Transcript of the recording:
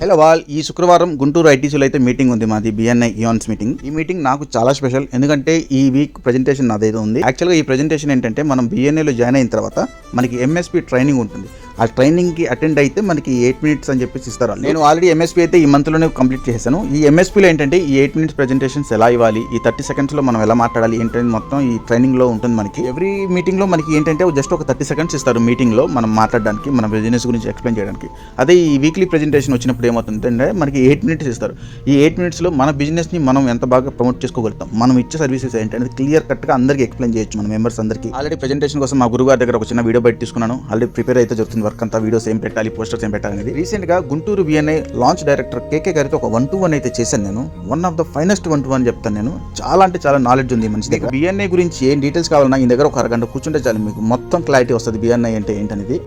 Hello wall, ఈ శుక్రవారం గుంటూరు ఐటీసీలో అయితే మీటింగ్ ఉంది మాది, బిఎన్ఐ ఇయాన్స్ మీటింగ్. ఈ మీటింగ్ నాకు చాలా స్పెషల్, ఎందుకంటే ఈ వీక్ ప్రెజెంటేషన్ నాదైతే ఉంది. యాక్చువల్గా ఈ ప్రెజెంటేషన్ ఏంటంటే, మనం బిఎన్ఐలో జాయిన్ అయిన తర్వాత మనకి ఎంఎస్పీ ట్రైనింగ్ ఉంటుంది. ఆ ట్రైనింగ్కి అటెండ్ అయితే మనకి 8 minutes అని చెప్పేసి ఇస్తారు. నేను ఆల్రెడీ ఎంఎస్పీ అయితే ఈ మంత్లోనే కంప్లీట్ చేశాను. ఈ ఎంఎస్పీలో ఏంటంటే ఈ 8 minutes ప్రెజెంటేషన్స్ ఎలా ఇవ్వాలి, ఈ 30 secondsలో మనం ఎలా మాట్లాడాలి ఏంటంటే మొత్తం ఈ ట్రైనింగ్లో ఉంటుంది. మనకి ఎవ్రీ మీటింగ్లో మనకి ఏంటంటే జస్ట్ ఒక 30 seconds ఇస్తారు మీటింగ్లో మనం మాట్లాడడానికి, మన బిజినెస్ గురించి ఎక్స్ప్లెయిన్ చేయడానికి. అదే ఈ వీక్లీ ప్రెజెంటేషన్ వచ్చినప్పుడు ఏమవుతుందంటే మనకి 8 minutes ఇస్తారు. ఈ 8 minutesలో మన బిజినెస్ని మనం ఎంత బాగా ప్రమోట్ చేసుకోగలుగుతాం, మనం ఇచ్చే సర్వీసెస్ ఏంటంటే క్లియర్ కట్గా అందరికీ ఎక్స్ప్లెయిన్ చేయొచ్చు మన మెంబర్స్ అందరికీ. ఆల్రెడీ ప్రెజెంటేషన్ కోసం మా గురుగారి దగ్గర ఒక చిన్న వీడియో బయట తీసుకున్నాను. ఆల్రెడీ ప్రిపేర్ అయితే జరుగుతుంది వర్క్ అంతా, వీడియోస్ ఏం పెట్టాలి, పోస్టర్స్ ఏం పెట్టాలనేది. రీసెంట్ గా గుంటూరు బిఎన్ఐ లాంచ్ డైరెక్టర్ కేకే గారితో ఒక 1-to-1 అయితే చేశాను నేను. One of the finest 1-to-1 చెప్తాను నేను. చాలా అంటే చాలా నాలెడ్జ్ ఉంది మంచి దగ్గర. బిఎన్ఐ గురించి ఏం డీటెయిల్స్ కావాలన్నా ఈ దగ్గర ఒక అరగంట కూర్చుంటే చాలు, మీకు మొత్తం క్లారిటీ వస్తుంది బిఎన్ఐ అంటే ఏంటనేది.